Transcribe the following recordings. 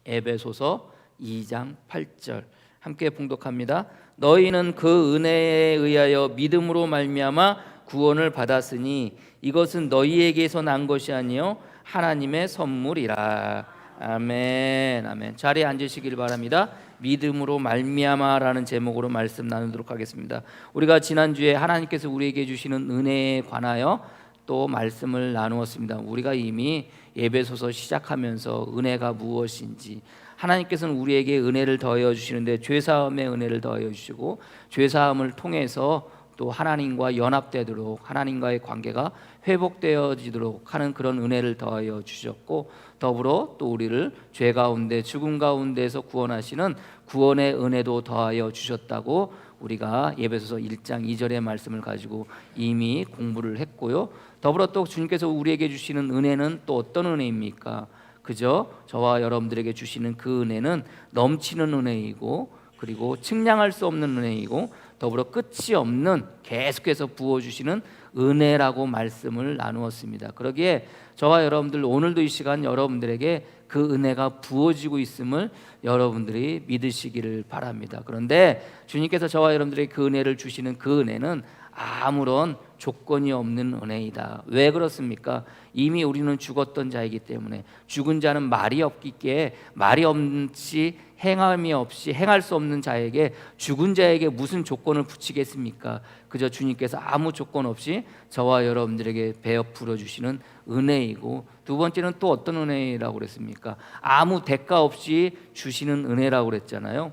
에베소서 2장 8절 함께 봉독합니다. 너희는 그 은혜에 의하여 믿음으로 말미암아 구원을 받았으니 이것은 너희에게서 난 것이 아니요 하나님의 선물이라. 아멘. 아멘. 자리에 앉으시길 바랍니다. 믿음으로 말미암아라는 제목으로 말씀 나누도록 하겠습니다. 우리가 지난주에 하나님께서 우리에게 주시는 은혜에 관하여 또 말씀을 나누었습니다. 우리가 이미 에베소서 시작하면서 은혜가 무엇인지, 하나님께서는 우리에게 은혜를 더하여 주시는데 죄사함의 은혜를 더하여 주시고 죄사함을 통해서 또 하나님과 연합되도록 하나님과의 관계가 회복되어지도록 하는 그런 은혜를 더하여 주셨고, 더불어 또 우리를 죄 가운데 죽음 가운데서 구원하시는 구원의 은혜도 더하여 주셨다고 우리가 에베소서 1장 2절의 말씀을 가지고 이미 공부를 했고요. 더불어 또 주님께서 우리에게 주시는 은혜는 또 어떤 은혜입니까? 그저 저와 여러분들에게 주시는 그 은혜는 넘치는 은혜이고, 그리고 측량할 수 없는 은혜이고, 더불어 끝이 없는 계속해서 부어주시는 은혜라고 말씀을 나누었습니다. 그러기에 저와 여러분들 오늘도 이 시간 여러분들에게 그 은혜가 부어지고 있음을 여러분들이 믿으시기를 바랍니다. 그런데 주님께서 저와 여러분들에게 그 은혜를 주시는 그 은혜는 아무런 조건이 없는 은혜이다. 왜 그렇습니까? 이미 우리는 죽었던 자이기 때문에. 죽은 자는 말이 없기에 말이 없이 행함이 없이 행할 수 없는 자에게, 죽은 자에게 무슨 조건을 붙이겠습니까? 그저 주님께서 아무 조건 없이 저와 여러분들에게 베풀어 주시는 은혜이고, 두 번째는 또 어떤 은혜라고 그랬습니까? 아무 대가 없이 주시는 은혜라고 그랬잖아요.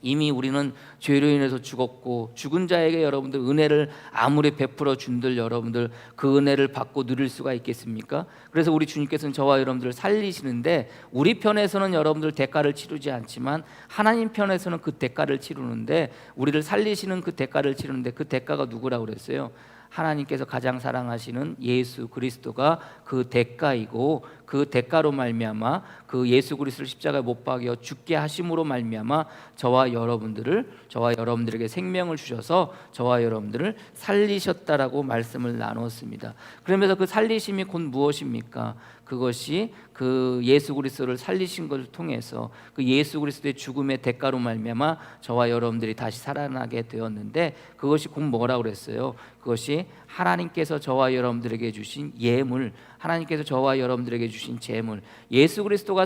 이미 우리는 죄로 인해서 죽었고, 죽은 자에게 여러분들 은혜를 아무리 베풀어 준들 여러분들 그 은혜를 받고 누릴 수가 있겠습니까? 그래서 우리 주님께서는 저와 여러분들을 살리시는데, 우리 편에서는 여러분들 대가를 치르지 않지만 하나님 편에서는 그 대가를 치르는데, 우리를 살리시는 그 대가를 치르는데 그 대가가 누구라고 그랬어요? 하나님께서 가장 사랑하시는 예수 그리스도가 그 대가이고, 그 대가로 말미암아 그 예수 그리스도를 십자가에 못 박여 죽게 하심으로 말미암아 저와 여러분들에게 생명을 주셔서 저와 여러분들을 살리셨다라고 말씀을 나눴습니다. 그러면서 그 살리심이 곧 무엇입니까? 그것이 그 예수 그리스도를 살리신 것을 통해서 그 예수 그리스도의 죽음의 대가로 말미암아 저와 여러분들이 다시 살아나게 되었는데, 그것이 곧 뭐라고 그랬어요? 그것이 하나님께서 저와 여러분들에게 주신 예물, 하나님께서 저와 여러분들에게 주신 재물, 예수 그리스도가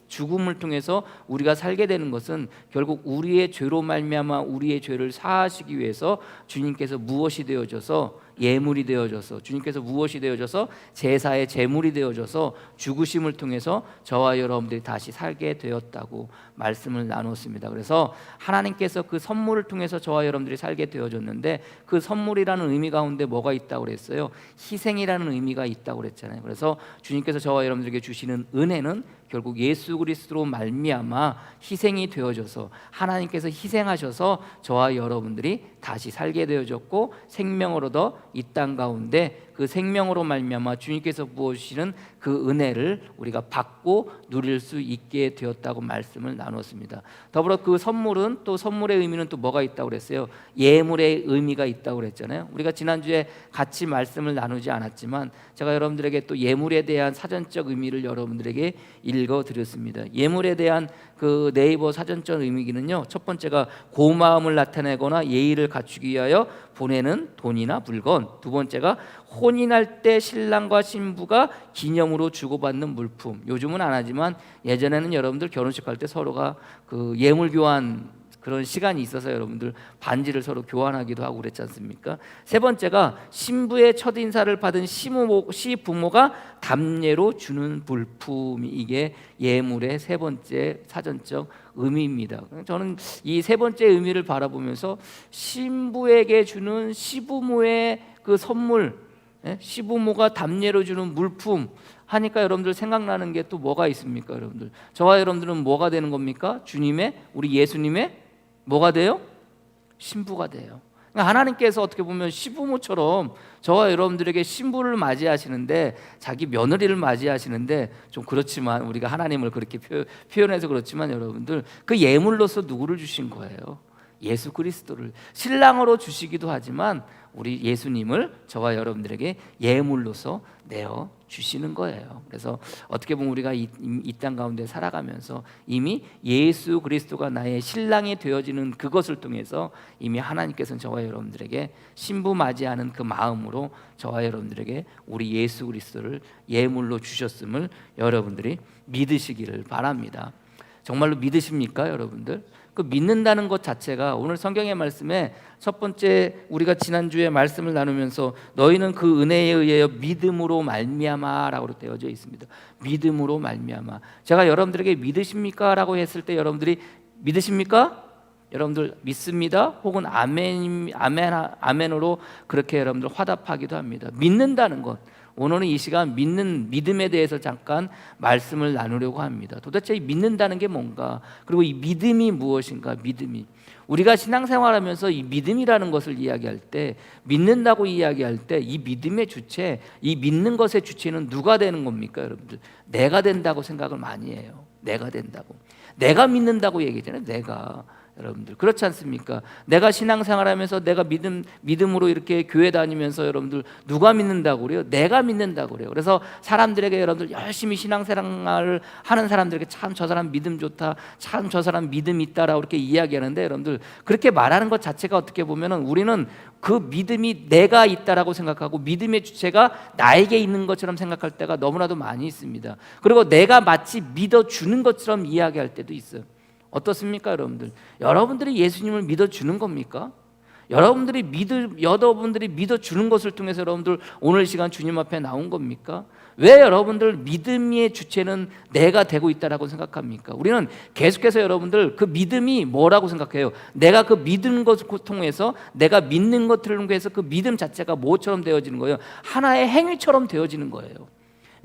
죽음을 통해서 우리가 살게 되는 것은 결국 우리의 죄로 말미암아 우리의 죄를 사하시기 위해서 주님께서 무엇이 되어져서 예물이 되어져서, 주님께서 무엇이 되어져서 제사의 제물이 되어져서 죽으심을 통해서 저와 여러분들이 다시 살게 되었다고 말씀을 나눴습니다. 그래서 하나님께서 그 선물을 통해서 저와 여러분들이 살게 되어졌는데, 그 선물이라는 의미 가운데 뭐가 있다고 그랬어요? 희생이라는 의미가 있다고 그랬잖아요. 그래서 주님께서 저와 여러분들에게 주시는 은혜는 결국 예수 그리스도로 말미암아 희생이 되어져서, 하나님께서 희생하셔서 저와 여러분들이 다시 살게 되어졌고, 생명을 얻어 이 땅 가운데 그 생명으로 말미암아 주님께서 부어주시는 그 은혜를 우리가 받고 누릴 수 있게 되었다고 말씀을 나눴습니다. 더불어 그 선물은 또 선물의 의미는 또 뭐가 있다고 그랬어요? 예물의 의미가 있다고 그랬잖아요. 우리가 지난주에 같이 말씀을 나누지 않았지만 제가 여러분들에게 또 예물에 대한 사전적 의미를 여러분들에게 읽어드렸습니다. 예물에 대한 그 네이버 사전적 의미기는요, 첫 번째가 고마움을 나타내거나 예의를 갖추기 위하여 보내는 돈이나 물건, 두 번째가 혼인할 때 신랑과 신부가 기념으로 주고받는 물품. 요즘은 안 하지만 예전에는 여러분들 결혼식 할 때 서로가 그 예물 교환 그런 시간이 있어서 여러분들 반지를 서로 교환하기도 하고 그랬지 않습니까? 세 번째가 신부의 첫 인사를 받은 시부모가 담례로 주는 물품이, 이게 예물의 세 번째 사전적 의미입니다. 저는 이 세 번째 의미를 바라보면서 신부에게 주는 시부모의 그 선물, 시부모가 담례로 주는 물품 하니까 여러분들 생각나는 게 또 뭐가 있습니까? 여러분들, 저와 여러분들은 뭐가 되는 겁니까? 주님의, 우리 예수님의 뭐가 돼요? 신부가 돼요. 그러니까 하나님께서 어떻게 보면 시부모처럼 저와 여러분들에게 신부를 맞이하시는데, 자기 며느리를 맞이하시는데, 좀 그렇지만 우리가 하나님을 그렇게 표현해서 그렇지만 여러분들 그 예물로서 누구를 주신 거예요? 예수 그리스도를 신랑으로 주시기도 하지만 우리 예수님을 저와 여러분들에게 예물로서 내어 주시는 거예요. 그래서 어떻게 보면 우리가 이 땅 가운데 살아가면서 이미 예수 그리스도가 나의 신랑이 되어지는 그것을 통해서 이미 하나님께서는 저와 여러분들에게 신부 맞이하는 그 마음으로 저와 여러분들에게 우리 예수 그리스도를 예물로 주셨음을 여러분들이 믿으시기를 바랍니다. 정말로 믿으십니까, 여러분들? 그 믿는다는 것 자체가 오늘 성경의 말씀에 첫 번째 우리가 지난주에 말씀을 나누면서 너희는 그 은혜에 의하여 믿음으로 말미암아라고 되어져 있습니다. 믿음으로 말미암아. 제가 여러분들에게 믿으십니까? 라고 했을 때 여러분들이 믿으십니까? 여러분들 믿습니다. 혹은 아멘으로 그렇게 여러분들 화답하기도 합니다. 믿는다는 것. 오늘은 이 시간 믿음에 대해서 잠깐 말씀을 나누려고 합니다. 도대체 이 믿는다는 게 뭔가, 그리고 이 믿음이 무엇인가. 믿음이 우리가 신앙생활하면서 이 믿음이라는 것을 이야기할 때, 믿는다고 이야기할 때 이 믿음의 주체, 이 믿는 것의 주체는 누가 되는 겁니까, 여러분들? 내가 된다고 생각을 많이 해요. 내가 된다고, 내가 믿는다고 얘기하잖아요. 내가. 여러분들 그렇지 않습니까? 내가 신앙생활하면서 내가 믿음으로 이렇게 교회 다니면서 여러분들 누가 믿는다고 그래요? 내가 믿는다고 그래요. 그래서 사람들에게 여러분들 열심히 신앙생활을 하는 사람들에게 참 저 사람 믿음 좋다, 참 저 사람 믿음 있다라고 이렇게 이야기하는데, 여러분들 그렇게 말하는 것 자체가 어떻게 보면은 우리는 그 믿음이 내가 있다라고 생각하고 믿음의 주체가 나에게 있는 것처럼 생각할 때가 너무나도 많이 있습니다. 그리고 내가 마치 믿어주는 것처럼 이야기할 때도 있어요. 어떻습니까, 여러분들? 여러분들이 예수님을 믿어주는 겁니까? 여러분들이 믿어주는 것을 통해서 여러분들 오늘 시간 주님 앞에 나온 겁니까? 왜 여러분들 믿음의 주체는 내가 되고 있다라고 생각합니까? 우리는 계속해서 여러분들 그 믿음이 뭐라고 생각해요? 내가 그 믿는 것을 통해서, 내가 믿는 것들을 통해서 그 믿음 자체가 뭐처럼 되어지는 거예요? 하나의 행위처럼 되어지는 거예요.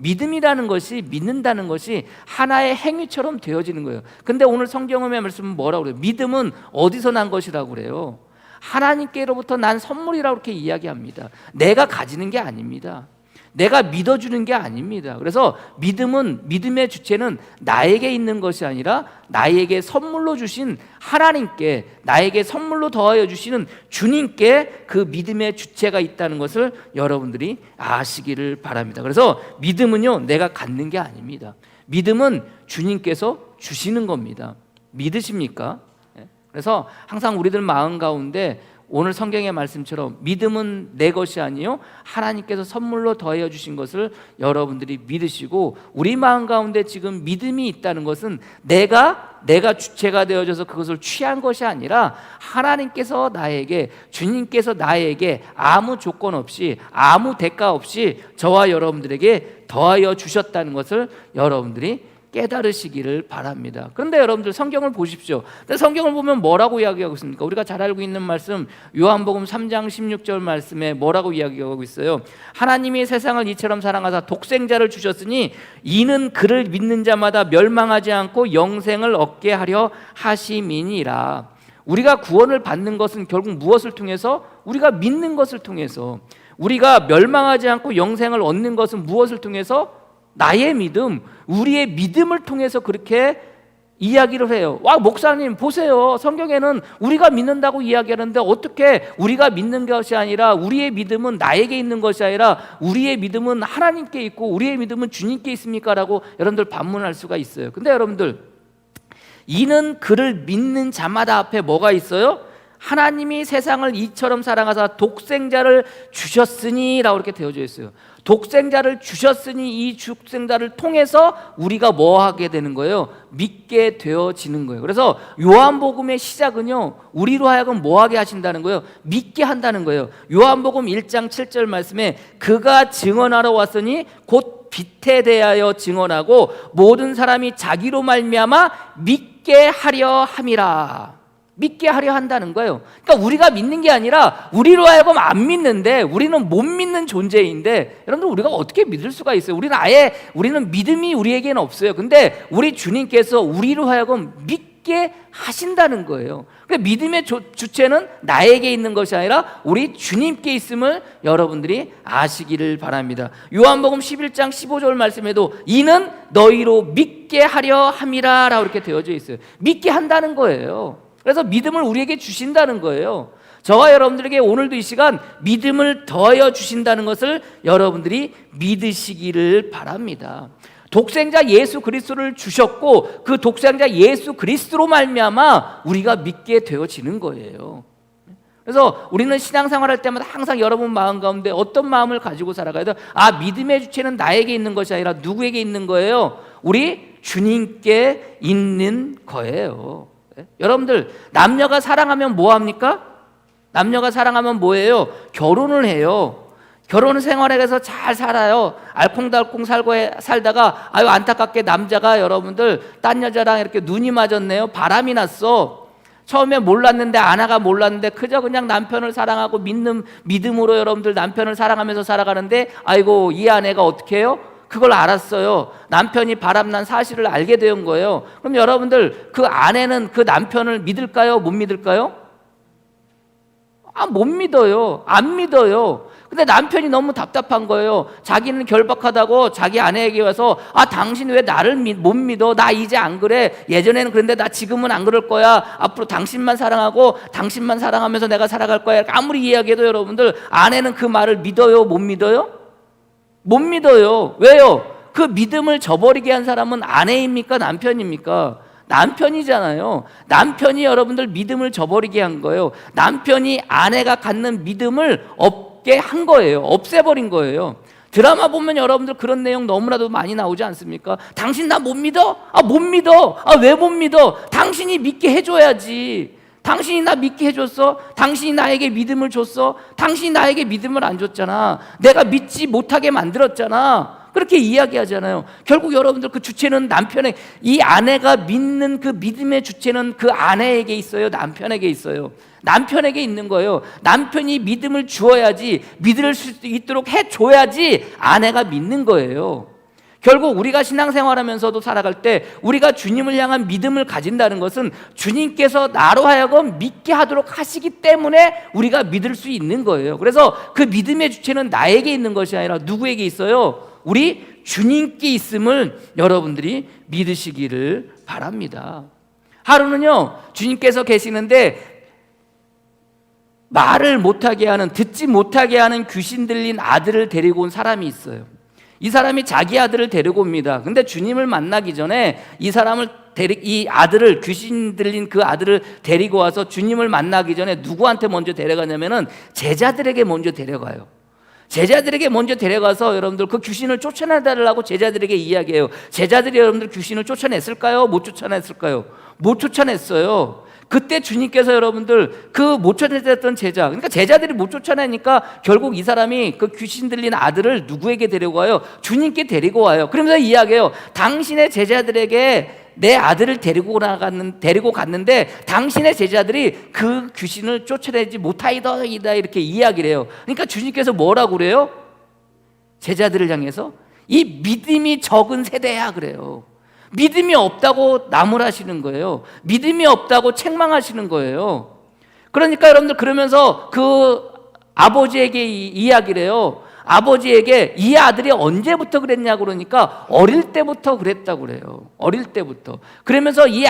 믿음이라는 것이, 믿는다는 것이 하나의 행위처럼 되어지는 거예요. 근데 오늘 성경의 말씀은 뭐라고 그래요? 믿음은 어디서 난 것이라고 그래요? 하나님께로부터 난 선물이라고 이렇게 이야기합니다. 내가 가지는 게 아닙니다. 내가 믿어주는 게 아닙니다. 그래서 믿음의 주체는 나에게 있는 것이 아니라 나에게 선물로 주신 하나님께, 나에게 선물로 더하여 주시는 주님께 그 믿음의 주체가 있다는 것을 여러분들이 아시기를 바랍니다. 그래서 믿음은요, 내가 갖는 게 아닙니다. 믿음은 주님께서 주시는 겁니다. 믿으십니까? 그래서 항상 우리들 마음 가운데 오늘 성경의 말씀처럼 믿음은 내 것이 아니요 하나님께서 선물로 더하여 주신 것을 여러분들이 믿으시고, 우리 마음 가운데 지금 믿음이 있다는 것은 내가 주체가 되어져서 그것을 취한 것이 아니라 하나님께서 나에게, 주님께서 나에게 아무 조건 없이, 아무 대가 없이 저와 여러분들에게 더하여 주셨다는 것을 여러분들이 깨달으시기를 바랍니다. 그런데 여러분들 성경을 보십시오. 근데 성경을 보면 뭐라고 이야기하고 있습니까? 우리가 잘 알고 있는 말씀, 요한복음 3장 16절 말씀에 뭐라고 이야기하고 있어요? 하나님이 세상을 이처럼 사랑하사 독생자를 주셨으니 이는 그를 믿는 자마다 멸망하지 않고 영생을 얻게 하려 하심이니라. 우리가 구원을 받는 것은 결국 무엇을 통해서? 우리가 믿는 것을 통해서. 우리가 멸망하지 않고 영생을 얻는 것은 무엇을 통해서? 나의 믿음, 우리의 믿음을 통해서 그렇게 이야기를 해요. 와, 목사님 보세요. 성경에는 우리가 믿는다고 이야기하는데 어떻게 우리가 믿는 것이 아니라, 우리의 믿음은 나에게 있는 것이 아니라 우리의 믿음은 하나님께 있고 우리의 믿음은 주님께 있습니까? 라고 여러분들 반문할 수가 있어요. 근데 여러분들, 이는 그를 믿는 자마다 앞에 뭐가 있어요? 하나님이 세상을 이처럼 사랑하사 독생자를 주셨으니 라고 이렇게 되어져 있어요. 독생자를 주셨으니 이 독생자를 통해서 우리가 뭐 하게 되는 거예요? 믿게 되어지는 거예요. 그래서 요한복음의 시작은요, 우리로 하여금 뭐 하게 하신다는 거예요? 믿게 한다는 거예요. 요한복음 1장 7절 말씀에 그가 증언하러 왔으니 곧 빛에 대하여 증언하고 모든 사람이 자기로 말미암아 믿게 하려 함이라. 믿게 하려 한다는 거예요. 그러니까 우리가 믿는 게 아니라 우리로 하여금 안 믿는데, 우리는 못 믿는 존재인데, 여러분들 우리가 어떻게 믿을 수가 있어요? 우리는 믿음이 우리에게는 없어요. 근데 우리 주님께서 우리로 하여금 믿게 하신다는 거예요. 그러니까 믿음의 주체는 나에게 있는 것이 아니라 우리 주님께 있음을 여러분들이 아시기를 바랍니다. 요한복음 11장 15절 말씀에도 이는 너희로 믿게 하려 함이라 라고 이렇게 되어져 있어요. 믿게 한다는 거예요. 그래서 믿음을 우리에게 주신다는 거예요. 저와 여러분들에게 오늘도 이 시간 믿음을 더하여 주신다는 것을 여러분들이 믿으시기를 바랍니다. 독생자 예수 그리스도를 주셨고 그 독생자 예수 그리스도로 말미암아 우리가 믿게 되어지는 거예요. 그래서 우리는 신앙생활할 때마다 항상 여러분 마음 가운데 어떤 마음을 가지고 살아가야 돼요? 믿음의 주체는 나에게 있는 것이 아니라 누구에게 있는 거예요? 우리 주님께 있는 거예요. 여러분들 남녀가 사랑하면 뭐 합니까? 남녀가 사랑하면 뭐예요? 결혼을 해요. 결혼 생활에서 잘 살아요. 알콩달콩 살다가 안타깝게 남자가 여러분들 딴 여자랑 이렇게 눈이 맞았네요. 바람이 났어. 처음에 몰랐는데 아내가 몰랐는데 그저 그냥 남편을 사랑하고 믿음으로 여러분들 남편을 사랑하면서 살아가는데 아이고 이 아내가 어떻게 해요? 그걸 알았어요. 남편이 바람난 사실을 알게 된 거예요. 그럼 여러분들 그 아내는 그 남편을 믿을까요? 못 믿을까요? 못 믿어요. 안 믿어요. 근데 남편이 너무 답답한 거예요. 자기는 결박하다고 자기 아내에게 와서 당신 왜 나를 못 믿어? 나 이제 안 그래. 예전에는 그랬는데 나 지금은 안 그럴 거야. 앞으로 당신만 사랑하고 당신만 사랑하면서 내가 살아갈 거야. 아무리 이야기해도 여러분들 아내는 그 말을 믿어요? 못 믿어요? 못 믿어요. 왜요? 그 믿음을 저버리게 한 사람은 아내입니까? 남편입니까? 남편이잖아요. 남편이 여러분들 믿음을 저버리게 한 거예요. 남편이 아내가 갖는 믿음을 없게 한 거예요. 없애버린 거예요. 드라마 보면 여러분들 그런 내용 너무나도 많이 나오지 않습니까? 당신 나 못 믿어? 못 믿어. 왜 못 믿어? 당신이 믿게 해줘야지. 당신이 나 믿게 해줬어? 당신이 나에게 믿음을 줬어? 당신이 나에게 믿음을 안 줬잖아. 내가 믿지 못하게 만들었잖아. 그렇게 이야기하잖아요. 결국 여러분들 그 주체는 남편의, 이 아내가 믿는 그 믿음의 주체는 그 아내에게 있어요? 남편에게 있어요? 남편에게 있는 거예요. 남편이 믿음을 주어야지, 믿을 수 있도록 해줘야지 아내가 믿는 거예요. 결국 우리가 신앙생활하면서도 살아갈 때 우리가 주님을 향한 믿음을 가진다는 것은 주님께서 나로 하여금 믿게 하도록 하시기 때문에 우리가 믿을 수 있는 거예요. 그래서 그 믿음의 주체는 나에게 있는 것이 아니라 누구에게 있어요? 우리 주님께 있음을 여러분들이 믿으시기를 바랍니다. 하루는요, 주님께서 계시는데 말을 못하게 하는, 듣지 못하게 하는 귀신 들린 아들을 데리고 온 사람이 있어요. 이 사람이 자기 아들을 데리고 옵니다. 근데 주님을 만나기 전에 이 아들을, 귀신 들린 그 아들을 데리고 와서 주님을 만나기 전에 누구한테 먼저 데려가냐면은 제자들에게 먼저 데려가요. 제자들에게 먼저 데려가서 여러분들 그 귀신을 쫓아내달라고 제자들에게 이야기해요. 제자들이 여러분들 귀신을 쫓아냈을까요? 못 쫓아냈을까요? 못 쫓아냈어요. 그때 주님께서 여러분들 그 못 쫓아냈던 제자, 그러니까 제자들이 못 쫓아내니까 결국 이 사람이 그 귀신 들린 아들을 누구에게 데리고 와요? 주님께 데리고 와요. 그러면서 이야기해요. 당신의 제자들에게 내 아들을 데리고 갔는데 당신의 제자들이 그 귀신을 쫓아내지 못하이다 이렇게 이야기를 해요. 그러니까 주님께서 뭐라고 그래요? 제자들을 향해서 이 믿음이 적은 세대야 그래요. 믿음이 없다고 나무라시는 거예요. 믿음이 없다고 책망하시는 거예요. 그러니까 여러분들 그러면서 그 아버지에게 이야기를 해요. 아버지에게 이 아들이 언제부터 그랬냐고 그러니까 어릴 때부터 그랬다고 그래요. 어릴 때부터. 그러면서 이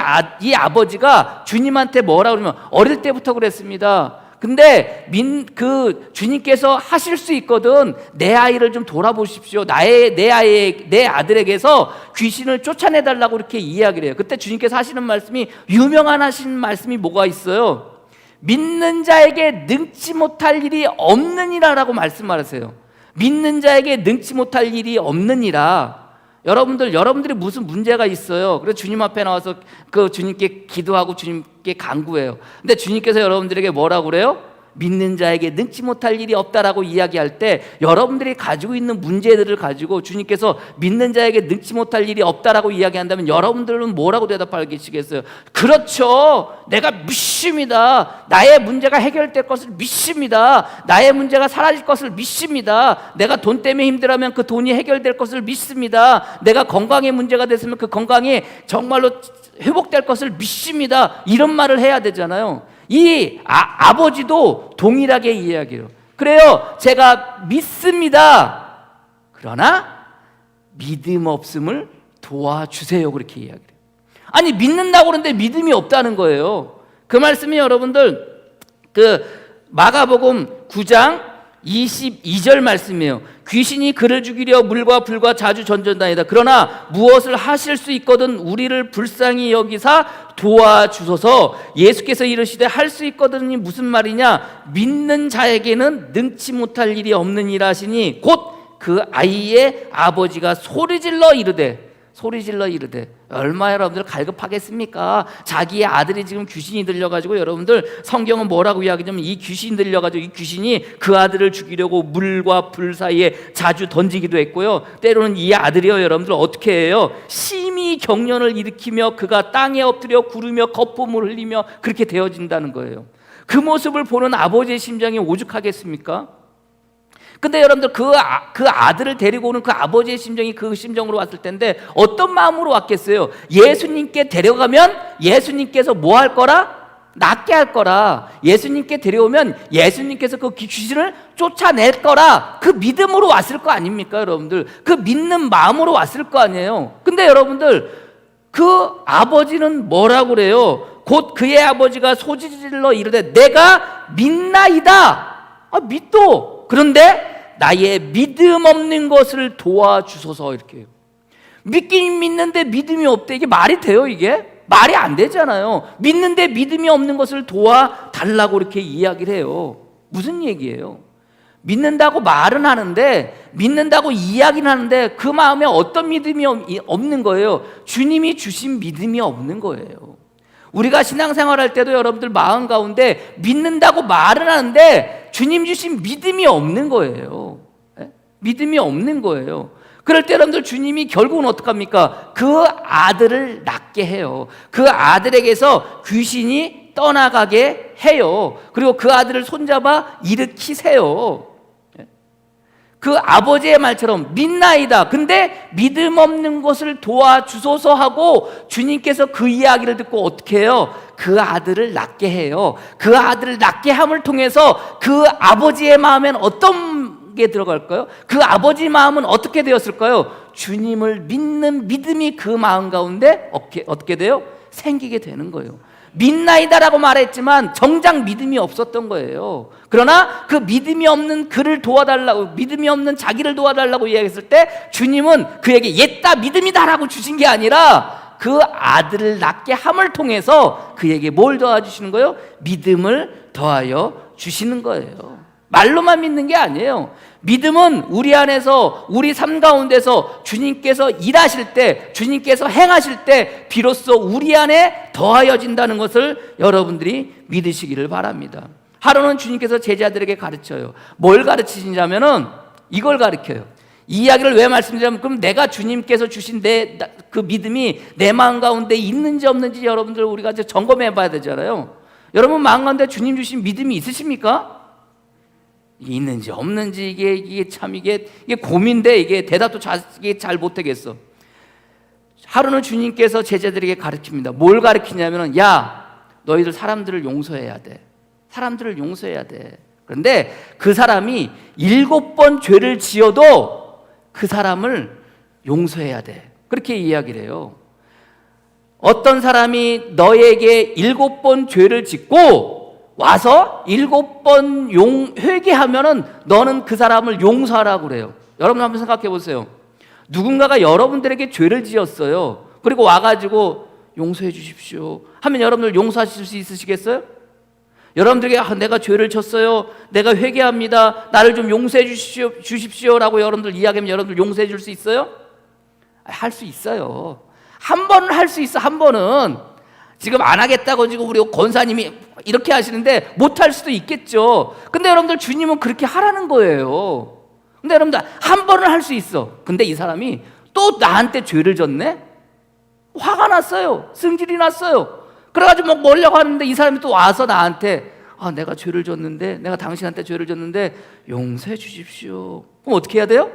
아버지가 주님한테 뭐라고 그러면 어릴 때부터 그랬습니다. 근데 그 주님께서 하실 수 있거든. 내 아이를 좀 돌아보십시오. 내 아들에게서 귀신을 쫓아내달라고 이렇게 이야기를 해요. 그때 주님께서 하시는 말씀이 유명한 하신 말씀이 뭐가 있어요? 믿는 자에게 능치 못할 일이 없느니라라고 말씀하세요. 믿는 자에게 능치 못할 일이 없느니라. 여러분들이 무슨 문제가 있어요. 그래서 주님 앞에 나와서 그 주님께 기도하고 주님께 간구해요. 근데 주님께서 여러분들에게 뭐라고 그래요? 믿는 자에게 능치 못할 일이 없다라고 이야기할 때 여러분들이 가지고 있는 문제들을 가지고 주님께서 믿는 자에게 능치 못할 일이 없다라고 이야기한다면 여러분들은 뭐라고 대답하시겠어요? 그렇죠. 내가 믿습니다. 나의 문제가 해결될 것을 믿습니다. 나의 문제가 사라질 것을 믿습니다. 내가 돈 때문에 힘들어하면 그 돈이 해결될 것을 믿습니다. 내가 건강에 문제가 됐으면 그 건강이 정말로 회복될 것을 믿습니다. 이런 말을 해야 되잖아요. 이 아버지도 동일하게 이야기해요. 그래요. 제가 믿습니다. 그러나 믿음 없음을 도와주세요. 그렇게 이야기해요. 아니 믿는다고 그러는데 믿음이 없다는 거예요. 그 말씀이 여러분들 그 마가복음 9장 22절 말씀이에요. 귀신이 그를 죽이려 물과 불과 자주 전전다니다. 그러나 무엇을 하실 수 있거든 우리를 불쌍히 여기사 도와주소서. 예수께서 이르시되 할 수 있거든이 무슨 말이냐? 믿는 자에게는 능치 못할 일이 없느니라 하시니 곧 그 아이의 아버지가 소리질러 이르되 얼마나 여러분들 갈급하겠습니까? 자기의 아들이 지금 귀신이 들려가지고, 여러분들 성경은 뭐라고 이야기하냐면 이 귀신이 들려가지고 이 귀신이 그 아들을 죽이려고 물과 불 사이에 자주 던지기도 했고요, 때로는 이 아들이요 여러분들 어떻게 해요? 심히 경련을 일으키며 그가 땅에 엎드려 구르며 거품을 흘리며 그렇게 되어진다는 거예요. 그 모습을 보는 아버지의 심정이 오죽하겠습니까? 근데 여러분들 그 아들을 데리고 오는 그 아버지의 심정이 그 심정으로 왔을 텐데 어떤 마음으로 왔겠어요? 예수님께 데려가면 예수님께서 뭐 할 거라? 낫게 할 거라. 예수님께 데려오면 예수님께서 그 귀신을 쫓아낼 거라. 그 믿음으로 왔을 거 아닙니까 여러분들? 그 믿는 마음으로 왔을 거 아니에요. 근데 여러분들 그 아버지는 뭐라고 그래요? 곧 그의 아버지가 소리질러 이르되 내가 믿나이다. 믿도. 그런데 나의 믿음 없는 것을 도와주소서. 이렇게 해요. 믿긴 믿는데 믿음이 없대. 이게 말이 돼요? 이게 말이 안 되잖아요. 믿는데 믿음이 없는 것을 도와달라고 이렇게 이야기를 해요. 무슨 얘기예요? 믿는다고 말은 하는데, 믿는다고 이야기는 하는데 그 마음에 어떤 믿음이 없는 거예요? 주님이 주신 믿음이 없는 거예요. 우리가 신앙생활 할 때도 여러분들 마음 가운데 믿는다고 말은 하는데 주님 주신 믿음이 없는 거예요. 믿음이 없는 거예요. 그럴 때 여러분들 주님이 결국은 어떡합니까? 그 아들을 낫게 해요. 그 아들에게서 귀신이 떠나가게 해요. 그리고 그 아들을 손잡아 일으키세요. 그 아버지의 말처럼 믿나이다. 근데 믿음 없는 것을 도와주소서 하고 주님께서 그 이야기를 듣고 어떻게 해요? 그 아들을 낫게 해요. 그 아들을 낫게 함을 통해서 그 아버지의 마음엔 어떤 게 들어갈까요? 그 아버지 마음은 어떻게 되었을까요? 주님을 믿는 믿음이 그 마음 가운데 어떻게 돼요? 생기게 되는 거예요. 믿나이다라고 말했지만 정작 믿음이 없었던 거예요. 그러나 그 믿음이 없는 그를 도와달라고, 믿음이 없는 자기를 도와달라고 이야기했을 때 주님은 그에게 옛다 믿음이다라고 주신 게 아니라 그 아들을 낳게 함을 통해서 그에게 뭘 도와주시는 거예요? 믿음을 더하여 주시는 거예요. 말로만 믿는 게 아니에요. 믿음은 우리 안에서, 우리 삶 가운데서 주님께서 일하실 때, 주님께서 행하실 때 비로소 우리 안에 더하여진다는 것을 여러분들이 믿으시기를 바랍니다. 하루는 주님께서 제자들에게 가르쳐요. 뭘 가르치시냐면은 이걸 가르쳐요. 이 이야기를 왜 말씀드리냐면, 그럼 내가 주님께서 주신 그 믿음이 내 마음 가운데 있는지 없는지 여러분들 우리가 이제 점검해 봐야 되잖아요. 여러분 마음 가운데 주님 주신 믿음이 있으십니까? 있는지 없는지 이게 고민돼. 이게 대답도 잘 못하겠어. 하루는 주님께서 제자들에게 가르칩니다. 뭘 가르치냐면은, 야, 너희들 사람들을 용서해야 돼. 사람들을 용서해야 돼. 그런데 그 사람이 7번 죄를 지어도 그 사람을 용서해야 돼. 그렇게 이야기를 해요. 어떤 사람이 너에게 7번 죄를 짓고 와서 7번 회개하면은 너는 그 사람을 용서하라고 그래요. 여러분 한번 생각해 보세요. 누군가가 여러분들에게 죄를 지었어요. 그리고 와가지고 용서해 주십시오 하면 여러분들 용서하실 수 있으시겠어요? 여러분들에게 내가 죄를 졌어요, 내가 회개합니다, 나를 좀 용서해 주십시오라고 여러분들 이야기하면 여러분들 용서해 줄 수 있어요? 할 수 있어요. 한 번은 할 수 있어. 한 번은. 지금 안 하겠다고 지금 우리 권사님이 이렇게 하시는데 못할 수도 있겠죠. 근데 여러분들 주님은 그렇게 하라는 거예요. 근데 여러분들 한 번은 할 수 있어. 근데 이 사람이 또 나한테 죄를 졌네? 화가 났어요. 승질이 났어요. 그래가지고 막 뭐려고 하는데 이 사람이 또 와서 나한테, 내가 죄를 졌는데, 내가 당신한테 죄를 졌는데 용서해 주십시오. 그럼 어떻게 해야 돼요?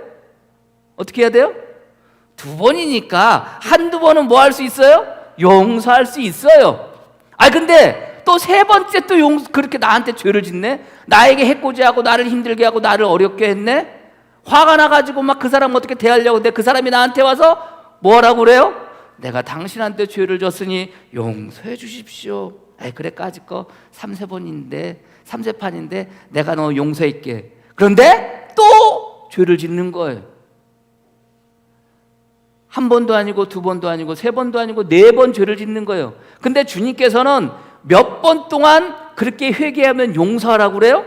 어떻게 해야 돼요? 2번이니까 한두 번은 뭐 할 수 있어요? 용서할 수 있어요. 근데 또 3번째 또 그렇게 나한테 죄를 짓네? 나에게 해코지하고 나를 힘들게 하고 나를 어렵게 했네? 화가 나가지고 막 그 사람 어떻게 대하려고 했는데 그 사람이 나한테 와서 뭐라고 그래요? 내가 당신한테 죄를 졌으니 용서해 주십시오. 에이 그래 까짓 거 3세판인데 내가 너 용서할게. 그런데 또 죄를 짓는 거예요. 한 번도 아니고 두 번도 아니고 세 번도 아니고 네 번 죄를 짓는 거예요. 근데 주님께서는 몇 번 동안 그렇게 회개하면 용서하라고 그래요?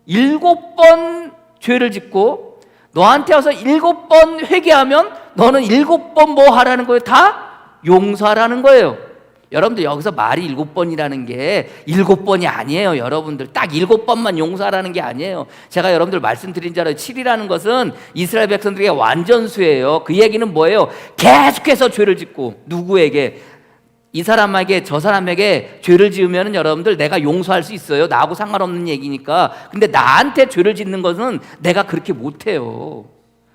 7번 죄를 짓고 너한테 와서 7번 회개하면 너는 7번 뭐 하라는 거예요? 다 용서하라는 거예요. 여러분들 여기서 말이 7번이라는 게 7번이 아니에요. 여러분들 딱 7번만 용서하라는 게 아니에요. 제가 여러분들 말씀드린 줄 알아요. 7이라는 것은 이스라엘 백성들에게 완전수예요. 그 얘기는 뭐예요? 계속해서 죄를 짓고 누구에게? 이 사람에게 저 사람에게 죄를 지으면 여러분들 내가 용서할 수 있어요. 나하고 상관없는 얘기니까. 근데 나한테 죄를 짓는 것은 내가 그렇게 못해요.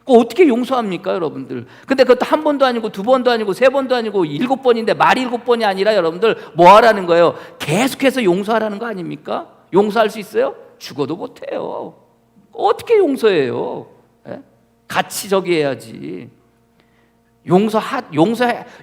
어떻게 용서합니까 여러분들? 근데 그것도 한 번도 아니고 두 번도 아니고 세 번도 아니고 7번인데 말이 7번이 아니라 여러분들 뭐 하라는 거예요? 계속해서 용서하라는 거 아닙니까? 용서할 수 있어요? 죽어도 못해요. 어떻게 용서해요? 예? 같이 저기 해야지.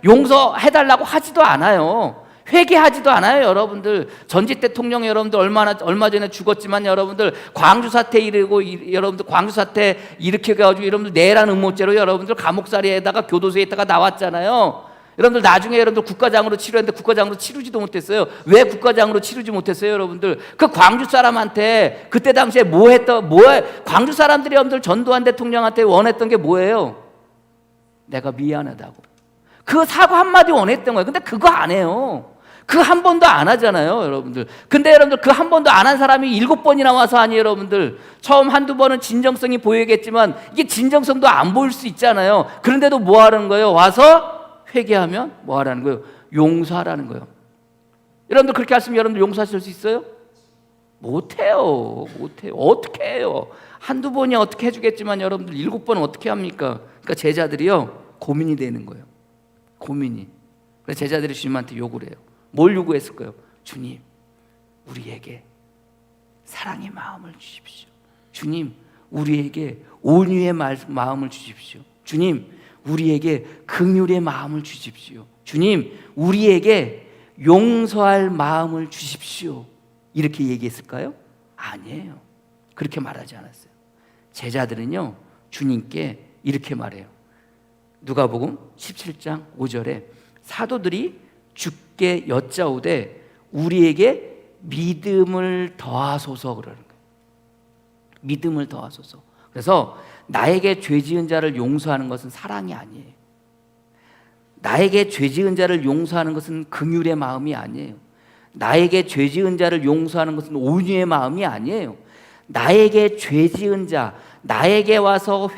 용서해달라고 하지도 않아요. 회개하지도 않아요. 여러분들 전직 대통령 여러분들 얼마 전에 죽었지만 여러분들 광주 사태 여러분들 광주 사태 일으켜가지고 여러분들 내란 음모죄로 여러분들 감옥살이에다가 교도소에 있다가 나왔잖아요. 여러분들 나중에 여러분들 국가장으로 치료했는데 국가장으로 치르지도 못했어요. 왜 국가장으로 치르지 못했어요, 여러분들? 그 광주 사람한테 그때 당시에 광주 사람들이 여러분들 전두환 대통령한테 원했던 게 뭐예요? 내가 미안하다고. 그 사과 한마디 원했던 거예요. 근데 그거 안 해요. 그 한 번도 안 하잖아요, 여러분들. 근데 여러분들 그 한 번도 안 한 사람이 7번이나 와서 아니 여러분들 처음 한두 번은 진정성이 보이겠지만 이게 진정성도 안 보일 수 있잖아요. 그런데도 뭐 하는 거예요? 와서 회개하면 뭐 하라는 거예요? 용서하라는 거예요. 여러분들 그렇게 하시면 여러분들 용서하실 수 있어요? 못해요. 어떻게 해요? 한두 번이 어떻게 해주겠지만 여러분들 7번은 어떻게 합니까? 그러니까 제자들이요 고민이 되는 거예요. 고민이. 그래서 제자들이 주님한테 요구를 해요. 뭘 요구했을까요? 주님, 우리에게 사랑의 마음을 주십시오. 주님, 우리에게 온유의 마음을 주십시오. 주님, 우리에게 긍휼의 마음을 주십시오. 주님, 우리에게 용서할 마음을 주십시오. 이렇게 얘기했을까요? 아니에요. 그렇게 말하지 않았어요. 제자들은요 주님께 이렇게 말해요. 누가복음 17장 5절에 사도들이 주께 여짜오되 우리에게 믿음을 더하소서 그러는 거예요. 믿음을 더하소서. 그래서 나에게 죄 지은 자를 용서하는 것은 사랑이 아니에요. 나에게 죄 지은 자를 용서하는 것은 긍휼의 마음이 아니에요. 나에게 죄 지은 자를 용서하는 것은 온유의 마음이 아니에요. 나에게 죄 지은 자, 나에게 와서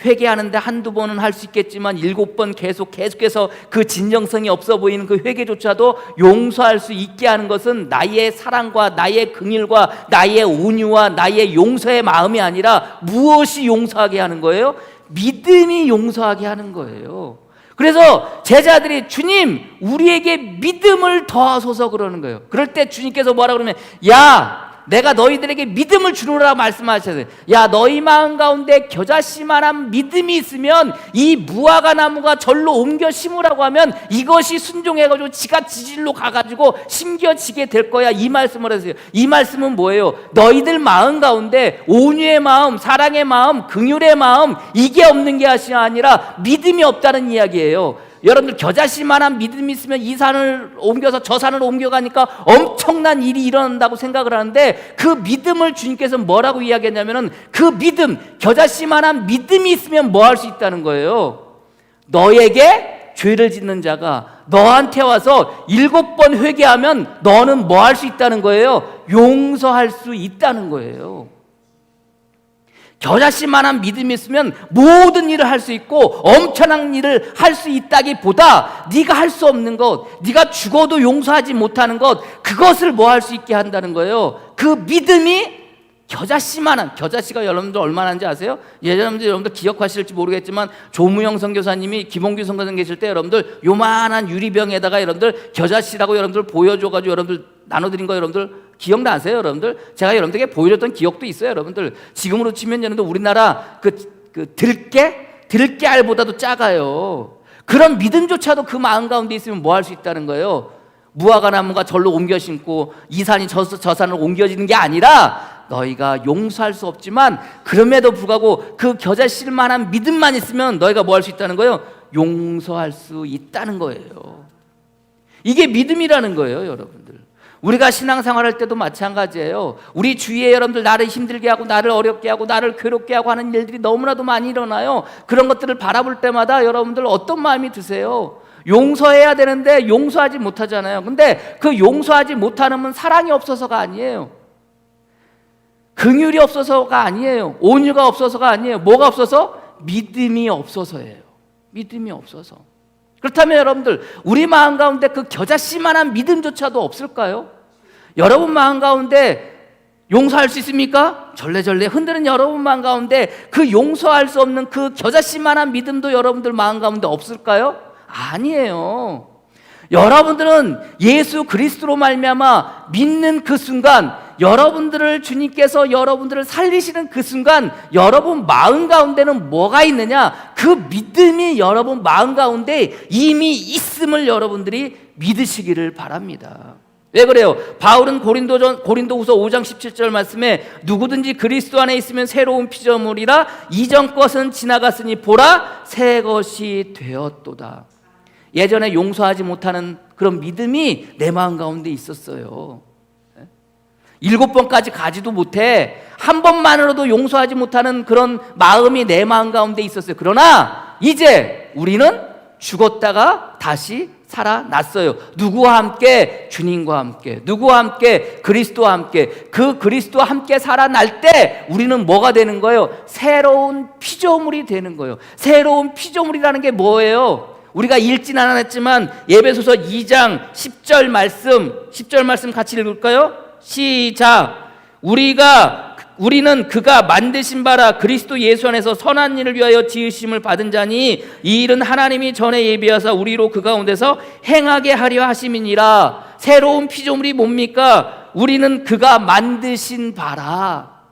회개하는데 한두 번은 할 수 있겠지만 7번 계속해서 그 진정성이 없어 보이는 그 회개조차도 용서할 수 있게 하는 것은 나의 사랑과 나의 긍휼과 나의 온유와 나의 용서의 마음이 아니라 무엇이 용서하게 하는 거예요? 믿음이 용서하게 하는 거예요. 그래서 제자들이 주님 우리에게 믿음을 더하소서 그러는 거예요. 그럴 때 주님께서 뭐라 그러면 야 내가 너희들에게 믿음을 주노라 말씀하셨어요. 야 너희 마음 가운데 겨자씨만한 믿음이 있으면 이 무화과 나무가 절로 옮겨 심으라고 하면 이것이 순종해가지고 지가 지질로 가가지고 심겨지게 될 거야. 이 말씀을 하세요. 이 말씀은 뭐예요? 너희들 마음 가운데 온유의 마음, 사랑의 마음, 긍휼의 마음 이게 없는 게 아니라 믿음이 없다는 이야기예요. 여러분들 겨자씨만한 믿음이 있으면 이 산을 옮겨서 저 산을 옮겨가니까 엄청난 일이 일어난다고 생각을 하는데 그 믿음을 주님께서 뭐라고 이야기했냐면은 그 믿음, 겨자씨만한 믿음이 있으면 뭐 할 수 있다는 거예요? 너에게 죄를 짓는 자가 너한테 와서 7번 회개하면 너는 뭐 할 수 있다는 거예요? 용서할 수 있다는 거예요. 겨자씨만한 믿음이 있으면 모든 일을 할 수 있고 엄청난 일을 할 수 있다기보다 네가 할 수 없는 것, 네가 죽어도 용서하지 못하는 것, 그것을 뭐 할 수 있게 한다는 거예요. 그 믿음이 겨자씨가 여러분들 얼마나 하는지 아세요? 여러분들 기억하실지 모르겠지만 조무영 선교사님이 김홍규 선교사님 계실 때 여러분들 요만한 유리병에다가 여러분들 겨자씨라고 여러분들 보여줘가지고 여러분들 나눠드린 거 여러분들 기억나세요? 여러분들 제가 여러분들에게 보여줬던 기억도 있어요. 여러분들 지금으로 치면 여러분들 우리나라 그 들깨알보다도 작아요. 그런 믿음조차도 그 마음 가운데 있으면 뭐 할 수 있다는 거예요? 무화과 나무가 절로 옮겨 심고 이 산이 저 산으로 옮겨지는 게 아니라 너희가 용서할 수 없지만 그럼에도 불구하고 그 겨자 실 만한 믿음만 있으면 너희가 뭐 할 수 있다는 거예요? 용서할 수 있다는 거예요. 이게 믿음이라는 거예요, 여러분들. 우리가 신앙생활할 때도 마찬가지예요. 우리 주위에 여러분들 나를 힘들게 하고 나를 어렵게 하고 나를 괴롭게 하고 하는 일들이 너무나도 많이 일어나요. 그런 것들을 바라볼 때마다 여러분들 어떤 마음이 드세요? 용서해야 되는데 용서하지 못하잖아요. 근데 그 용서하지 못하는 건 사랑이 없어서가 아니에요. 긍휼이 없어서가 아니에요. 온유가 없어서가 아니에요. 뭐가 없어서? 믿음이 없어서예요. 믿음이 없어서. 그렇다면 여러분들 우리 마음 가운데 그 겨자씨만한 믿음조차도 없을까요? 여러분 마음 가운데 용서할 수 있습니까? 절레절레 흔드는 여러분 마음 가운데 그 용서할 수 없는 그 겨자씨만한 믿음도 여러분들 마음 가운데 없을까요? 아니에요. 여러분들은 예수 그리스도로 말미암아 믿는 그 순간, 여러분들을 주님께서 여러분들을 살리시는 그 순간 여러분 마음 가운데는 뭐가 있느냐? 그 믿음이 여러분 마음 가운데 이미 있음을 여러분들이 믿으시기를 바랍니다. 왜 그래요? 바울은 고린도후서 5장 17절 말씀에 누구든지 그리스도 안에 있으면 새로운 피조물이라 이전 것은 지나갔으니 보라 새 것이 되었도다. 예전에 용서하지 못하는 그런 믿음이 내 마음 가운데 있었어요. 7번까지 가지도 못해 한 번만으로도 용서하지 못하는 그런 마음이 내 마음 가운데 있었어요. 그러나 이제 우리는 죽었다가 다시 살아났어요. 누구와 함께? 주님과 함께. 누구와 함께? 그리스도와 함께. 그 그리스도와 함께 살아날 때 우리는 뭐가 되는 거예요? 새로운 피조물이 되는 거예요. 새로운 피조물이라는 게 뭐예요? 우리가 읽진 않았지만 에베소서 2장 10절 말씀 같이 읽을까요? 시작. 우리는 그가 만드신 바라 그리스도 예수 안에서 선한 일을 위하여 지으심을 받은 자니 이 일은 하나님이 전에 예비하사 우리로 그 가운데서 행하게 하려 하심이니라. 새로운 피조물이 뭡니까? 우리는 그가 만드신 바라.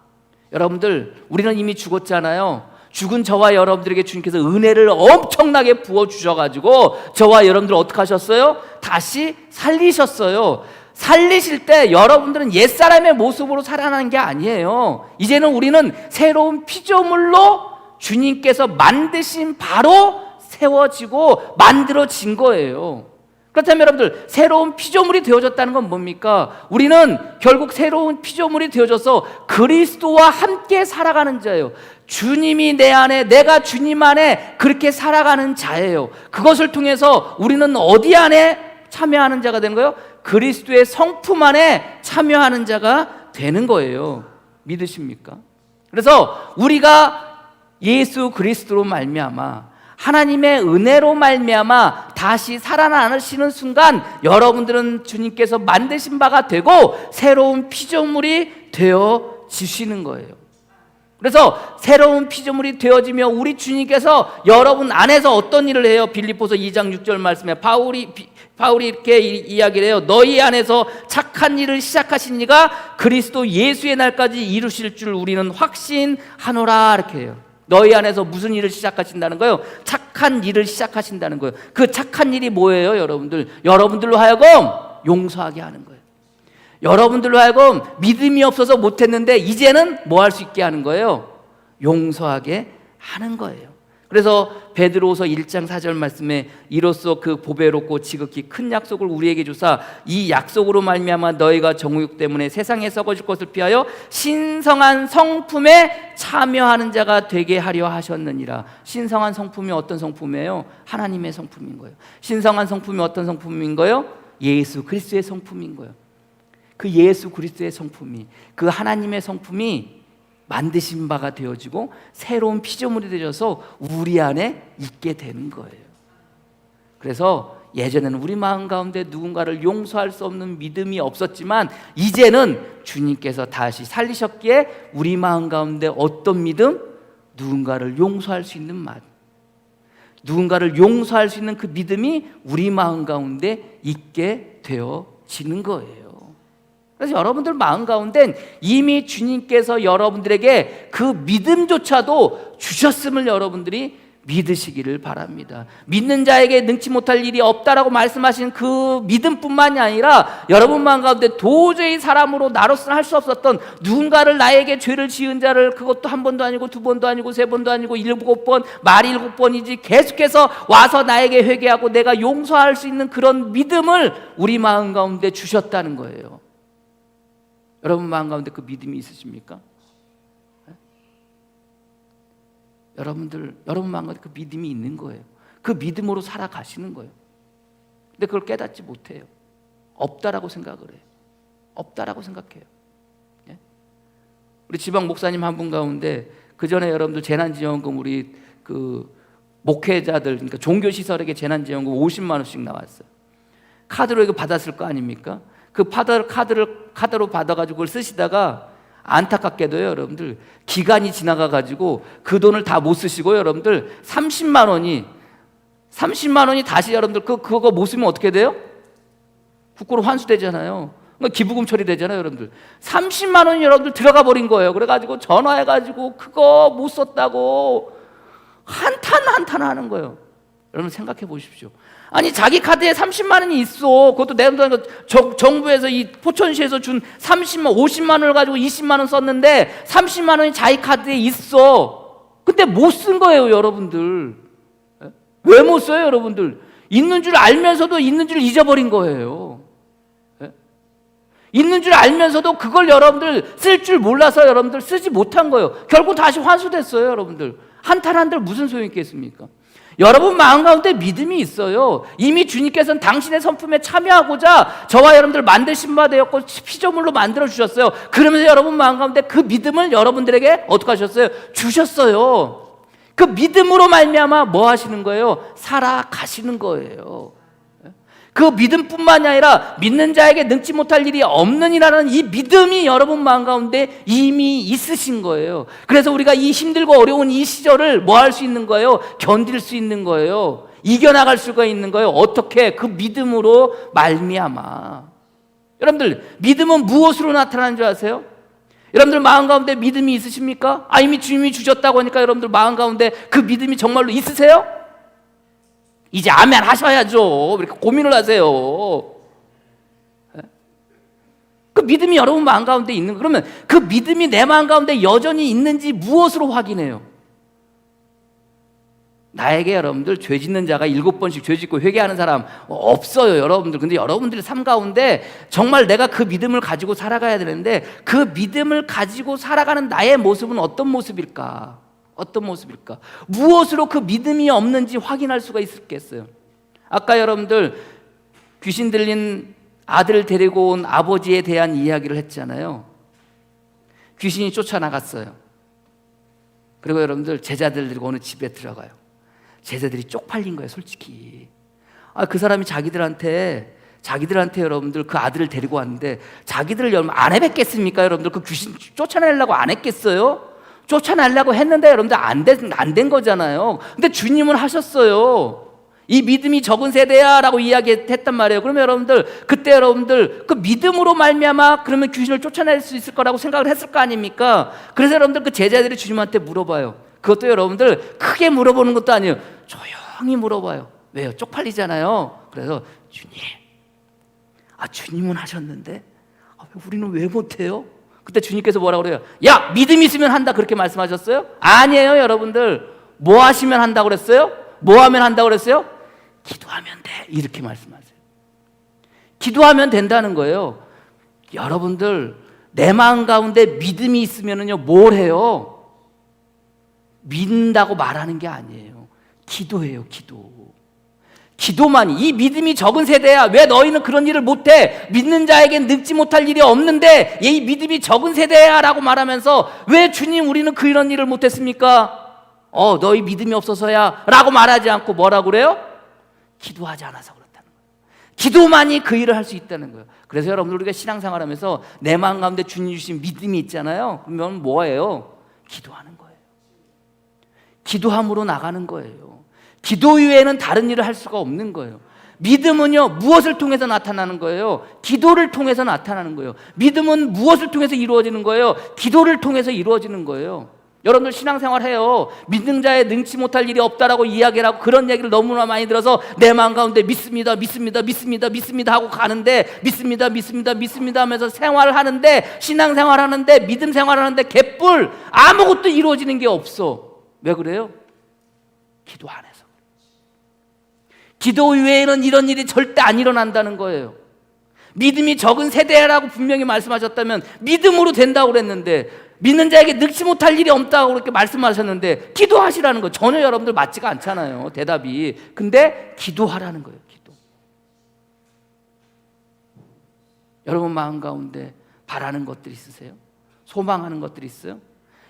여러분들 우리는 이미 죽었잖아요. 죽은 저와 여러분들에게 주님께서 은혜를 엄청나게 부어주셔가지고 저와 여러분들 어떻게 하셨어요? 다시 살리셨어요. 살리실 때 여러분들은 옛사람의 모습으로 살아나는 게 아니에요. 이제는 우리는 새로운 피조물로 주님께서 만드신 바로 세워지고 만들어진 거예요. 그렇다면 여러분들 새로운 피조물이 되어졌다는 건 뭡니까? 우리는 결국 새로운 피조물이 되어져서 그리스도와 함께 살아가는 자예요. 주님이 내 안에, 내가 주님 안에 그렇게 살아가는 자예요. 그것을 통해서 우리는 어디 안에 참여하는 자가 되는 거예요? 그리스도의 성품 안에 참여하는 자가 되는 거예요. 믿으십니까? 그래서 우리가 예수 그리스도로 말미암아 하나님의 은혜로 말미암아 다시 살아나시는 순간 여러분들은 주님께서 만드신 바가 되고 새로운 피조물이 되어지시는 거예요. 그래서 새로운 피조물이 되어지며 우리 주님께서 여러분 안에서 어떤 일을 해요? 빌립보서 2장 6절 말씀에 바울이 이렇게 이야기를 해요. 너희 안에서 착한 일을 시작하신 이가 그리스도 예수의 날까지 이루실 줄 우리는 확신하노라 이렇게 해요. 너희 안에서 무슨 일을 시작하신다는 거예요? 착한 일을 시작하신다는 거예요. 그 착한 일이 뭐예요, 여러분들? 여러분들로 하여금 용서하게 하는 거예요. 여러분들로 하여금 믿음이 없어서 못했는데 이제는 뭐 할 수 있게 하는 거예요? 용서하게 하는 거예요. 그래서 베드로후서 1장 4절 말씀에 이로써 그 보배롭고 지극히 큰 약속을 우리에게 주사 이 약속으로 말미암아 너희가 정욕 때문에 세상에 썩어질 것을 피하여 신성한 성품에 참여하는 자가 되게 하려 하셨느니라. 신성한 성품이 어떤 성품이에요? 하나님의 성품인 거예요. 신성한 성품이 어떤 성품인 거예요? 예수 그리스도의 성품인 거예요. 그 예수 그리스도의 성품이, 그 하나님의 성품이 만드신 바가 되어지고 새로운 피조물이 되어서 우리 안에 있게 되는 거예요. 그래서 예전에는 우리 마음 가운데 누군가를 용서할 수 없는 믿음이 없었지만 이제는 주님께서 다시 살리셨기에 우리 마음 가운데 어떤 믿음? 누군가를 용서할 수 있는 맛, 누군가를 용서할 수 있는 그 믿음이 우리 마음 가운데 있게 되어지는 거예요. 그래서 여러분들 마음 가운데는 이미 주님께서 여러분들에게 그 믿음조차도 주셨음을 여러분들이 믿으시기를 바랍니다. 믿는 자에게 능치 못할 일이 없다라고 말씀하신 그 믿음뿐만이 아니라 여러분 마음 가운데 도저히 사람으로 나로서는 할 수 없었던 누군가를 나에게 죄를 지은 자를 그것도 한 번도 아니고 두 번도 아니고 세 번도 아니고 7번 말이 7번이지 계속해서 와서 나에게 회개하고 내가 용서할 수 있는 그런 믿음을 우리 마음 가운데 주셨다는 거예요. 여러분 마음 가운데 그 믿음이 있으십니까? 여러분 마음 가운데 그 믿음이 있는 거예요. 그 믿음으로 살아가시는 거예요. 근데 그걸 깨닫지 못해요. 없다라고 생각을 해요. 없다라고 생각해요. 예? 우리 지방 목사님 한 분 가운데 그 전에 여러분들 재난지원금 우리 그 목회자들 그러니까 종교 시설에게 재난지원금 50만 원씩 나왔어요. 카드로 이거 받았을 거 아닙니까? 그 카드로 받아가지고 그걸 쓰시다가 안타깝게도요, 여러분들 기간이 지나가가지고 그 돈을 다 못 쓰시고 여러분들 30만 원이 다시 여러분들 그거 못 쓰면 어떻게 돼요? 국고로 환수되잖아요. 그러니까 기부금 처리되잖아요, 여러분들. 30만 원이 여러분들 들어가 버린 거예요. 그래가지고 전화해가지고 그거 못 썼다고 한탄 하는 거예요. 여러분 생각해 보십시오. 아니 자기 카드에 30만 원이 있어. 그것도 내가 정부에서 이 포천시에서 준 30만 50만 원을 가지고 20만 원 썼는데 30만 원이 자기 카드에 있어. 근데 못 쓴 거예요, 여러분들. 왜 못 써요, 여러분들? 있는 줄 알면서도 있는 줄 잊어버린 거예요. 있는 줄 알면서도 그걸 여러분들 쓸 줄 몰라서 여러분들 쓰지 못한 거예요. 결국 다시 환수됐어요, 여러분들. 한탄한들 무슨 소용이 있겠습니까? 여러분 마음 가운데 믿음이 있어요. 이미 주님께서는 당신의 성품에 참여하고자 저와 여러분들 만드신 바 되었고 피조물로 만들어 주셨어요. 그러면서 여러분 마음 가운데 그 믿음을 여러분들에게 어떻게 하셨어요? 주셨어요. 그 믿음으로 말미암아 뭐 하시는 거예요? 살아가시는 거예요. 그 믿음뿐만이 아니라 믿는 자에게 능치 못할 일이 없느니라는 이 믿음이 여러분 마음 가운데 이미 있으신 거예요. 그래서 우리가 이 힘들고 어려운 이 시절을 뭐 할 수 있는 거예요? 견딜 수 있는 거예요. 이겨나갈 수가 있는 거예요. 어떻게? 그 믿음으로 말미암아. 여러분들 믿음은 무엇으로 나타나는 줄 아세요? 여러분들 마음 가운데 믿음이 있으십니까? 이미 주님이 주셨다고 하니까 여러분들 마음 가운데 그 믿음이 정말로 있으세요? 이제 아멘 하셔야죠. 왜 이렇게 고민을 하세요? 그 믿음이 여러분 마음 가운데 있는 거. 그러면 그 믿음이 내 마음 가운데 여전히 있는지 무엇으로 확인해요? 나에게 여러분들 죄 짓는 자가 7번씩 죄 짓고 회개하는 사람 없어요, 여러분들. 근데 여러분들의 삶 가운데 정말 내가 그 믿음을 가지고 살아가야 되는데 그 믿음을 가지고 살아가는 나의 모습은 어떤 모습일까? 어떤 모습일까? 무엇으로 그 믿음이 없는지 확인할 수가 있겠어요? 아까 여러분들 귀신 들린 아들을 데리고 온 아버지에 대한 이야기를 했잖아요. 귀신이 쫓아나갔어요. 그리고 여러분들 제자들 데리고 어느 집에 들어가요. 제자들이 쪽팔린 거예요, 솔직히. 그 사람이 자기들한테 여러분들 그 아들을 데리고 왔는데 자기들을 여러분 안 해뵙겠습니까? 여러분들 그 귀신 쫓아내려고 안 했겠어요? 쫓아내려고 했는데 여러분들 안 된 거잖아요. 근데 주님은 하셨어요. 이 믿음이 적은 세대야 라고 이야기했단 말이에요. 그러면 여러분들 그때 여러분들 그 믿음으로 말미암아 그러면 귀신을 쫓아낼 수 있을 거라고 생각을 했을 거 아닙니까? 그래서 여러분들 그 제자들이 주님한테 물어봐요. 그것도 여러분들 크게 물어보는 것도 아니에요. 조용히 물어봐요. 왜요? 쪽팔리잖아요. 그래서 주님은 하셨는데 우리는 왜 못해요? 그때 주님께서 뭐라고 그래요? 야, 믿음 있으면 한다 그렇게 말씀하셨어요? 아니에요, 여러분들. 뭐 하시면 한다고 그랬어요? 뭐 하면 한다고 그랬어요? 기도하면 돼 이렇게 말씀하세요. 기도하면 된다는 거예요. 여러분들 내 마음 가운데 믿음이 있으면은요 뭘 해요? 믿는다고 말하는 게 아니에요. 기도해요, 기도. 기도만이. 이 믿음이 적은 세대야. 왜 너희는 그런 일을 못해? 믿는 자에겐 늙지 못할 일이 없는데 이 믿음이 적은 세대야 라고 말하면서 왜 주님 우리는 그런 일을 못했습니까? 너희 믿음이 없어서야 라고 말하지 않고 뭐라고 그래요? 기도하지 않아서 그렇다는 거예요. 기도만이 그 일을 할 수 있다는 거예요. 그래서 여러분들 우리가 신앙생활하면서 내 마음 가운데 주님 주신 믿음이 있잖아요. 그러면 뭐예요? 기도하는 거예요. 기도함으로 나가는 거예요. 기도 이외에는 다른 일을 할 수가 없는 거예요. 믿음은요 무엇을 통해서 나타나는 거예요? 기도를 통해서 나타나는 거예요. 믿음은 무엇을 통해서 이루어지는 거예요? 기도를 통해서 이루어지는 거예요. 여러분들 신앙생활 해요. 믿는 자의 능치 못할 일이 없다라고 이야기를 하고 그런 얘기를 너무나 많이 들어서 내 마음 가운데 믿습니다 하고 가는데 믿습니다 하면서 생활을 하는데, 신앙생활 하는데, 믿음 생활 하는데 개뿔 아무것도 이루어지는 게 없어. 왜 그래요? 기도 안 해서. 기도 외에는 이런 일이 절대 안 일어난다는 거예요. 믿음이 적은 세대라고 분명히 말씀하셨다면 믿음으로 된다고 그랬는데, 믿는 자에게 능치 못할 일이 없다고 그렇게 말씀하셨는데 기도하시라는 거 전혀 여러분들 맞지가 않잖아요, 대답이. 근데 기도하라는 거예요. 기도. 여러분 마음 가운데 바라는 것들이 있으세요? 소망하는 것들이 있어요?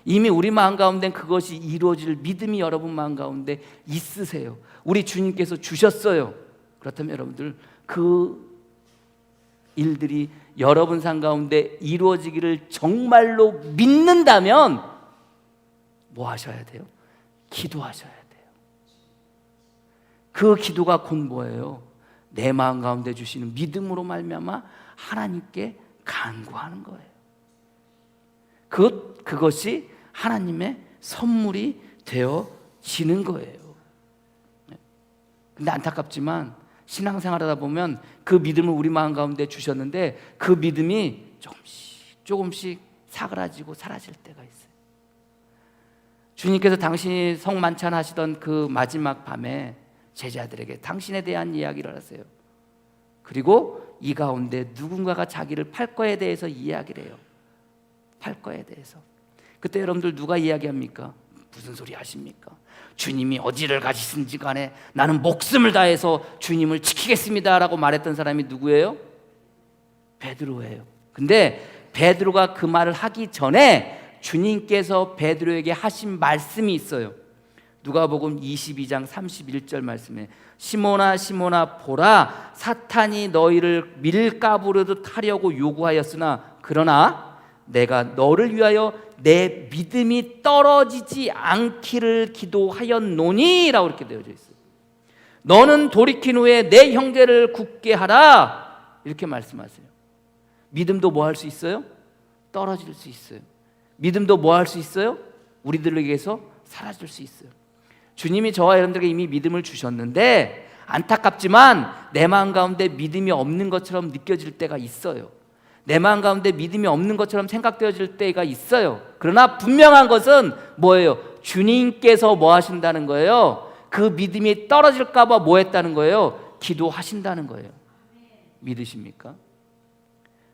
이미 우리 마음 가운데 그것이 이루어질 믿음이 여러분 마음 가운데 있으세요. 우리 주님께서 주셨어요. 그렇다면 여러분들 그 일들이 여러분 삶 가운데 이루어지기를 정말로 믿는다면 뭐 하셔야 돼요? 기도하셔야 돼요. 그 기도가 곧 뭐예요? 내 마음 가운데 주시는 믿음으로 말미암아 하나님께 간구하는 거예요. 그것이 하나님의 선물이 되어지는 거예요. 근데 안타깝지만 신앙생활하다 보면 그 믿음을 우리 마음 가운데 주셨는데 그 믿음이 조금씩 사그라지고 사라질 때가 있어요. 주님께서 당신이 성만찬 하시던 그 마지막 밤에 제자들에게 당신에 대한 이야기를 하세요. 그리고 이 가운데 누군가가 자기를 팔 거에 대해서 이야기를 해요. 팔 거에 대해서. 그때 여러분들 누가 이야기합니까? 무슨 소리 하십니까? 주님이 어디를 가시든지 간에 나는 목숨을 다해서 주님을 지키겠습니다 라고 말했던 사람이 누구예요? 베드로예요. 근데 베드로가 그 말을 하기 전에 주님께서 베드로에게 하신 말씀이 있어요. 누가복음 22장 31절 말씀에 시몬아 시몬아 보라, 사탄이 너희를 밀가부르듯 하려고 요구하였으나 그러나 내가 너를 위하여 내 믿음이 떨어지지 않기를 기도하였노니 라고 이렇게 되어져 있어요. 너는 돌이킨 후에 내 형제를 굳게 하라 이렇게 말씀하세요. 믿음도 뭐 할 수 있어요? 떨어질 수 있어요. 믿음도 뭐 할 수 있어요? 우리들에게서 사라질 수 있어요. 주님이 저와 여러분들에게 이미 믿음을 주셨는데 안타깝지만 내 마음 가운데 믿음이 없는 것처럼 느껴질 때가 있어요. 내 마음 가운데 믿음이 없는 것처럼 생각되어질 때가 있어요. 그러나 분명한 것은 뭐예요? 주님께서 뭐 하신다는 거예요? 그 믿음이 떨어질까 봐 뭐 했다는 거예요? 기도하신다는 거예요. 믿으십니까?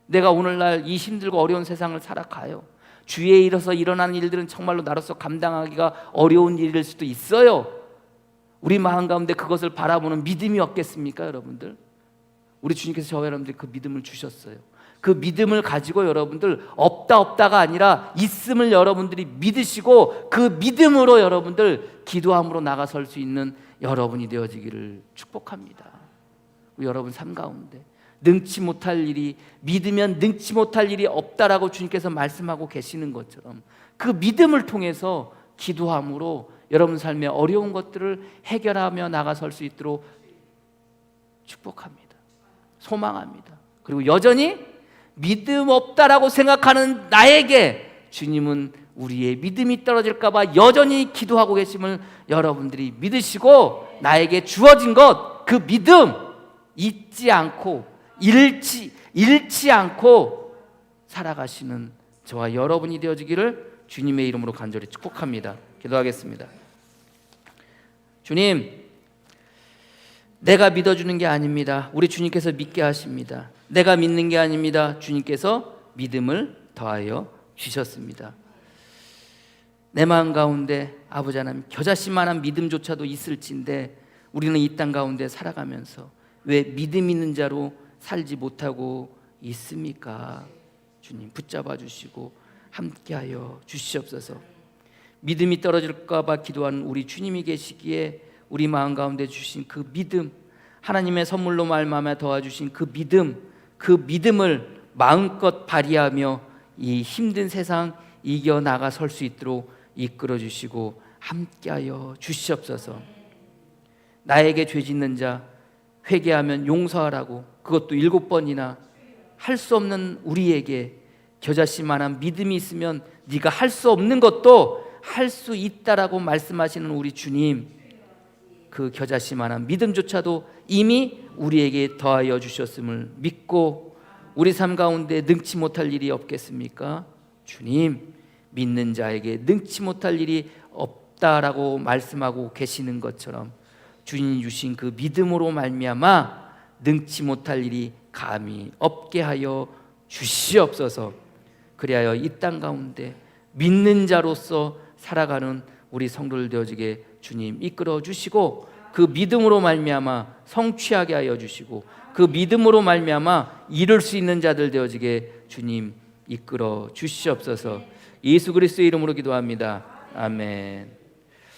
내가 오늘날 이 힘들고 어려운 세상을 살아가요. 주위에 일어나는 일들은 정말로 나로서 감당하기가 어려운 일일 수도 있어요. 우리 마음 가운데 그것을 바라보는 믿음이 없겠습니까, 여러분들? 우리 주님께서 저와 여러분들 그 믿음을 주셨어요. 그 믿음을 가지고 여러분들 없다가 아니라 있음을 여러분들이 믿으시고 그 믿음으로 여러분들 기도함으로 나가설 수 있는 여러분이 되어지기를 축복합니다. 여러분 삶 가운데 능치 못할 일이, 믿으면 능치 못할 일이 없다라고 주님께서 말씀하고 계시는 것처럼 그 믿음을 통해서 기도함으로 여러분 삶의 어려운 것들을 해결하며 나가설 수 있도록 축복합니다. 소망합니다. 그리고 여전히 믿음 없다라고 생각하는 나에게 주님은 우리의 믿음이 떨어질까 봐 여전히 기도하고 계심을 여러분들이 믿으시고 나에게 주어진 것, 그 믿음 잊지 않고 잃지 않고 살아가시는 저와 여러분이 되어지기를 주님의 이름으로 간절히 축복합니다. 기도하겠습니다. 주님, 내가 믿어주는 게 아닙니다. 우리 주님께서 믿게 하십니다. 내가 믿는 게 아닙니다. 주님께서 믿음을 더하여 주셨습니다. 내 마음 가운데 아버지 하나님, 겨자씨만한 믿음조차도 있을진데 우리는 이 땅 가운데 살아가면서 왜 믿음 있는 자로 살지 못하고 있습니까? 주님 붙잡아 주시고 함께하여 주시옵소서. 믿음이 떨어질까 봐 기도하는 우리 주님이 계시기에 우리 마음 가운데 주신 그 믿음, 하나님의 선물로 말미암아 도와주신 그 믿음을 마음껏 발휘하며 이 힘든 세상 이겨나가 설 수 있도록 이끌어 주시고 함께하여 주시옵소서. 나에게 죄 짓는 자 회개하면 용서하라고, 그것도 7번이나 할 수 없는 우리에게 겨자씨만한 믿음이 있으면 네가 할 수 없는 것도 할 수 있다라고 말씀하시는 우리 주님, 그 겨자씨만한 믿음조차도 이미 우리에게 더하여 주셨음을 믿고 우리 삶 가운데 능치 못할 일이 없겠습니까? 주님, 믿는 자에게 능치 못할 일이 없다라고 말씀하고 계시는 것처럼 주님 주신 그 믿음으로 말미암아 능치 못할 일이 감히 없게 하여 주시옵소서. 그리하여 이 땅 가운데 믿는 자로서 살아가는 우리 성도들 되어지게 주님 이끌어 주시고, 그 믿음으로 말미암아 성취하게 하여 주시고, 그 믿음으로 말미암아 이룰 수 있는 자들 되어지게 주님 이끌어 주시옵소서. 예수 그리스도의 이름으로 기도합니다. 아멘.